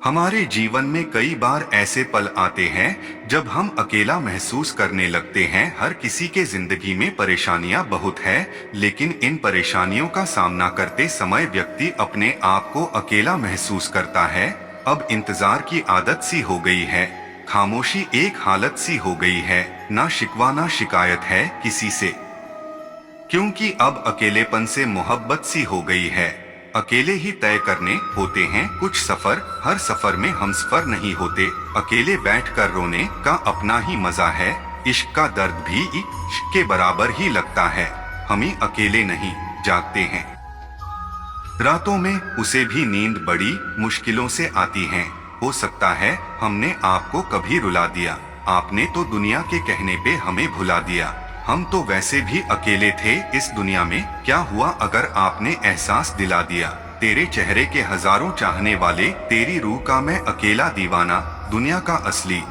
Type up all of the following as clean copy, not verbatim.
हमारे जीवन में कई बार ऐसे पल आते हैं जब हम अकेला महसूस करने लगते हैं। हर किसी के जिंदगी में परेशानियां बहुत है, लेकिन इन परेशानियों का सामना करते समय व्यक्ति अपने आप को अकेला महसूस करता है। अब इंतजार की आदत सी हो गई है, खामोशी एक हालत सी हो गई है, ना शिकवा ना शिकायत है किसी से, क्योंकि अब अकेलेपन से मोहब्बत सी हो गई है। अकेले ही तय करने होते हैं कुछ सफर, हर सफर में हमसफर नहीं होते। अकेले बैठकर रोने का अपना ही मजा है, इश्क का दर्द भी इश्क के बराबर ही लगता है। हम ही अकेले नहीं जागते हैं रातों में, उसे भी नींद बड़ी मुश्किलों से आती है। हो सकता है हमने आपको कभी रुला दिया, आपने तो दुनिया के कहने पे हमें भुला दिया। हम तो वैसे भी अकेले थे इस दुनिया में, क्या हुआ अगर आपने एहसास दिला दिया। तेरे चेहरे के हजारों चाहने वाले, तेरी रूह का मैं अकेला दीवाना। दुनिया का असली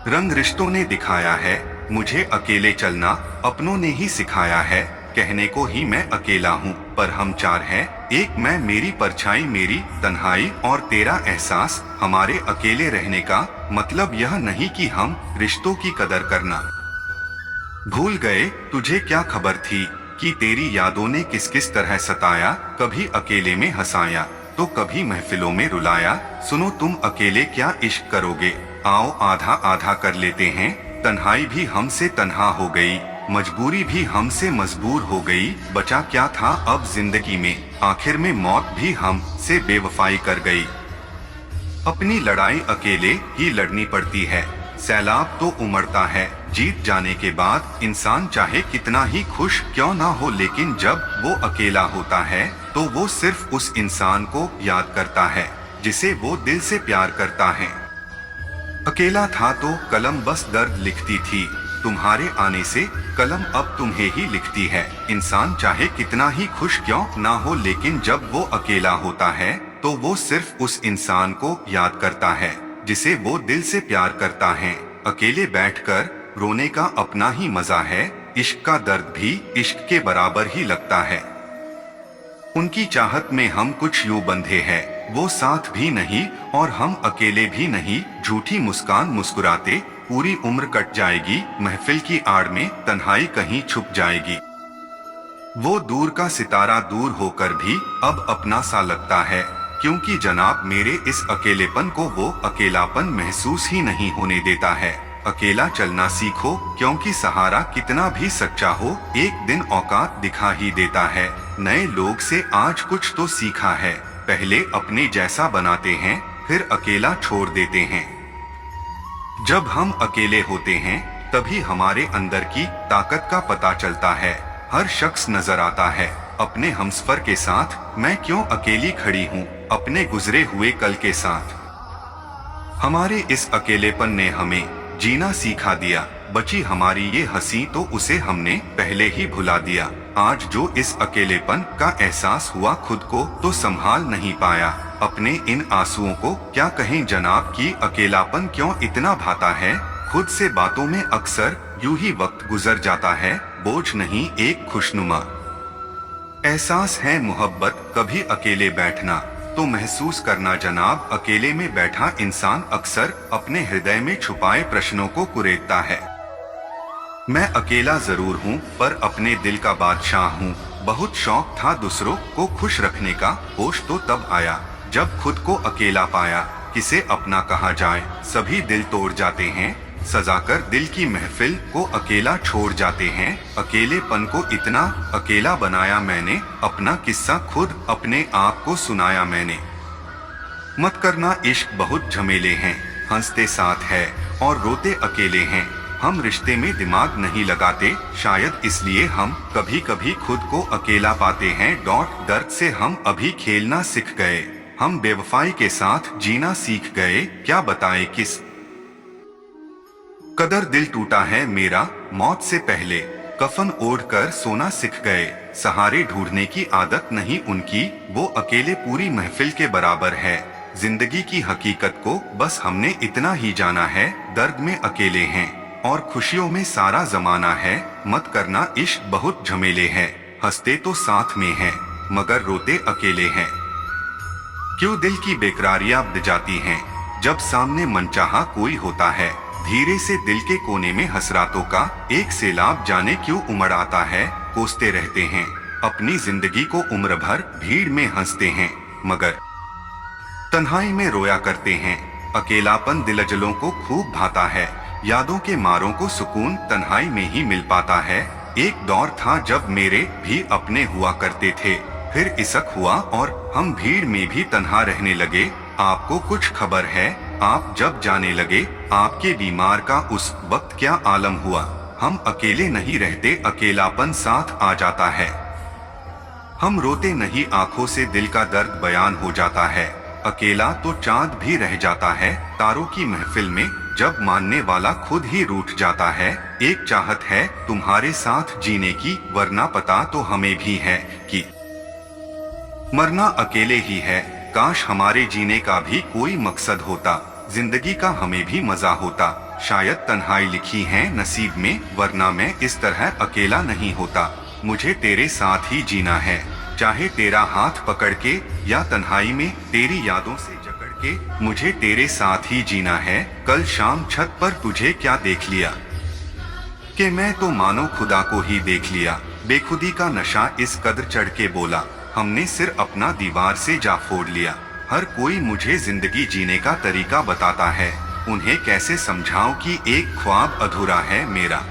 रंग रिश्तों ने दिखाया है, मुझे अकेले चलना अपनों ने ही सिखाया है। कहने को ही मैं अकेला हूँ पर हम चार हैं, एक मैं, मेरी परछाई, मेरी तन्हाई और तेरा एहसास। हमारे अकेले रहने का मतलब यह नहीं कि हम रिश्तों की कदर करना भूल गए। तुझे क्या खबर थी कि तेरी यादों ने किस किस तरह सताया, कभी अकेले में हंसाया तो कभी महफिलों में रुलाया। सुनो तुम अकेले क्या इश्क करोगे, आओ आधा आधा कर लेते हैं। तन्हाई भी हमसे तन्हा हो गई, मजबूरी भी हमसे मजबूर हो गई। बचा क्या था अब जिंदगी में, आखिर में मौत भी हमसे बेवफाई कर गई। अपनी लड़ाई अकेले ही लड़नी पड़ती है, सैलाब तो उमड़ता है। जीत जाने के बाद इंसान चाहे कितना ही खुश क्यों ना हो, लेकिन जब वो अकेला होता है तो वो सिर्फ उस इंसान को याद करता है जिसे वो दिल से प्यार करता है। अकेला था तो कलम बस दर्द लिखती थी, तुम्हारे आने से कलम अब तुम्हें ही लिखती है। इंसान चाहे कितना ही खुश क्यों ना हो, लेकिन जब वो अकेला होता है तो वो सिर्फ उस इंसान को याद करता है जिसे वो दिल से प्यार करता है। अकेले बैठकर रोने का अपना ही मजा है, इश्क का दर्द भी इश्क के बराबर ही लगता है। उनकी चाहत में हम कुछ यूं बंधे हैं, वो साथ भी नहीं और हम अकेले भी नहीं। झूठी मुस्कान मुस्कुराते पूरी उम्र कट जाएगी, महफिल की आड़ में तन्हाई कहीं छुप जाएगी। वो दूर का सितारा दूर होकर भी अब अपना सा लगता है, क्योंकि जनाब मेरे इस अकेलेपन को वो अकेलापन महसूस ही नहीं होने देता है। अकेला चलना सीखो, क्योंकि सहारा कितना भी सच्चा हो एक दिन औकात दिखा ही देता है। नए लोग से आज कुछ तो सीखा है, पहले अपने जैसा बनाते हैं फिर अकेला छोड़ देते हैं। जब हम अकेले होते हैं तभी हमारे अंदर की ताकत का पता चलता है। हर शख्स नजर आता है अपने हमसफर के साथ, मैं क्यों अकेली खड़ी हूँ अपने गुजरे हुए कल के साथ। हमारे इस अकेलेपन ने हमें जीना सिखा दिया, बची हमारी ये हंसी तो उसे हमने पहले ही भुला दिया। आज जो इस अकेलेपन का एहसास हुआ खुद को तो संभाल नहीं पाया, अपने इन आंसुओं को क्या कहें जनाब की अकेलापन क्यों इतना भाता है। खुद से बातों में अक्सर यूं ही वक्त गुजर जाता है, बोझ नहीं एक खुशनुमा एहसास है मोहब्बत। कभी अकेले बैठना तो महसूस करना जनाब, अकेले में बैठा इंसान अक्सर अपने हृदय में छुपाए प्रश्नों को कुरेदता है। मैं अकेला जरूर हूँ पर अपने दिल का बादशाह हूँ। बहुत शौक था दूसरों को खुश रखने का, होश तो तब आया जब खुद को अकेला पाया। किसे अपना कहा जाए, सभी दिल तोड़ जाते हैं, सजाकर दिल की महफिल को अकेला छोड़ जाते हैं। अकेलेपन को इतना अकेला बनाया मैंने, अपना किस्सा खुद अपने आप को सुनाया मैंने। मत करना इश्क बहुत झमेले हैं, हंसते साथ है और रोते अकेले हैं। हम रिश्ते में दिमाग नहीं लगाते, शायद इसलिए हम कभी कभी खुद को अकेला पाते हैं। दर्द से हम अभी खेलना सीख गए, हम बेवफाई के साथ जीना सीख गए। क्या बताएं किस कदर दिल टूटा है मेरा, मौत से पहले कफन ओढ़कर सोना सीख गए। सहारे ढूंढने की आदत नहीं उनकी, वो अकेले पूरी महफिल के बराबर है। जिंदगी की हकीकत को बस हमने इतना ही जाना है, दर्द में अकेले हैं और खुशियों में सारा जमाना है। मत करना इश्क बहुत झमेले है, हंसते तो साथ में हैं मगर रोते अकेले हैं। क्यों दिल की बेकरारियां बढ़ जाती हैं जब सामने मनचाहा कोई होता है। धीरे से दिल के कोने में हसरातों का एक सैलाब जाने क्यों उमड़ आता है। कोसते रहते हैं अपनी जिंदगी को, उम्र भर भीड़ में हंसते हैं मगर तन्हाई में रोया करते हैं। अकेलापन दिलजलों को खूब भाता है, यादों के मारों को सुकून तन्हाई में ही मिल पाता है। एक दौर था जब मेरे भी अपने हुआ करते थे, फिर इसक हुआ और हम भीड़ में भी तन्हा रहने लगे। आपको कुछ खबर है, आप जब जाने लगे आपके बीमार का उस वक्त क्या आलम हुआ। हम अकेले नहीं रहते, अकेलापन साथ आ जाता है। हम रोते नहीं, आंखों से दिल का दर्द बयान हो जाता है। अकेला तो चांद भी रह जाता है तारों की महफिल में, जब मानने वाला खुद ही रूठ जाता है। एक चाहत है तुम्हारे साथ जीने की, वरना पता तो हमें भी है कि मरना अकेले ही है। काश हमारे जीने का भी कोई मकसद होता, जिंदगी का हमें भी मजा होता। शायद तन्हाई लिखी है नसीब में, वरना मैं इस तरह अकेला नहीं होता। मुझे तेरे साथ ही जीना है, चाहे तेरा हाथ पकड़ के या तन्हाई में तेरी यादों से जकड़ के। मुझे तेरे साथ ही जीना है। कल शाम छत पर तुझे क्या देख लिया कि मैं तो मानो खुदा को ही देख लिया। बेखुदी का नशा इस कदर चढ़ के बोला, हमने सिर अपना दीवार से जा फोड़ लिया। हर कोई मुझे जिंदगी जीने का तरीका बताता है, उन्हें कैसे समझाऊं कि एक ख्वाब अधूरा है मेरा।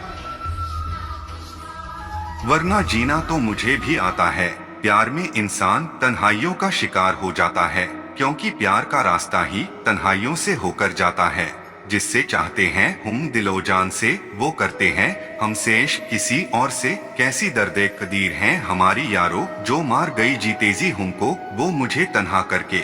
वरना जीना तो मुझे भी आता है। प्यार में इंसान तन्हाइयों का शिकार हो जाता है, क्योंकि प्यार का रास्ता ही तन्हाइयों से होकर जाता है। जिससे चाहते हैं हम दिलो जान से, वो करते हैं हमसे इश्क किसी और से। कैसी दर्दे कदीर हैं हमारी यारो, जो मार गई जीतेजी हमको वो मुझे तन्हा करके।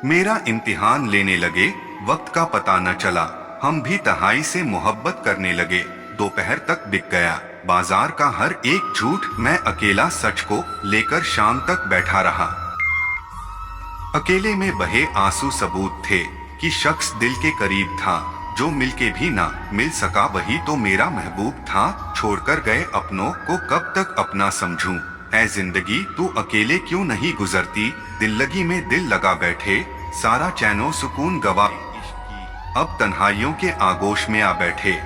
मेरा इम्तिहान लेने लगे, वक्त का पता न चला, हम भी तन्हाई से मोहब्बत करने लगे। दोपहर तक बिक गया बाजार का हर एक झूठ, मैं अकेला सच को लेकर शाम तक बैठा रहा। अकेले में बहे आंसू सबूत थे कि शख्स दिल के करीब था, जो मिलके भी ना मिल सका वही तो मेरा महबूब था। छोड़कर गए अपनों को कब तक अपना समझूं, ऐ जिंदगी तू अकेले क्यों नहीं गुजरती। दिल लगी में दिल लगा बैठे, सारा चैनो सुकून गवा अब तन्हाइयों के आगोश में आ बैठे।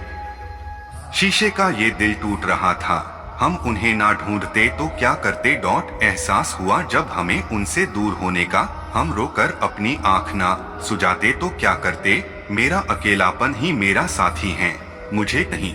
शीशे का ये दिल टूट रहा था, हम उन्हें ना ढूंढते तो क्या करते। एहसास हुआ जब हमें उनसे दूर होने का, हम रोकर अपनी आंख ना सुझाते तो क्या करते। मेरा अकेलापन ही मेरा साथी है, मुझे नहीं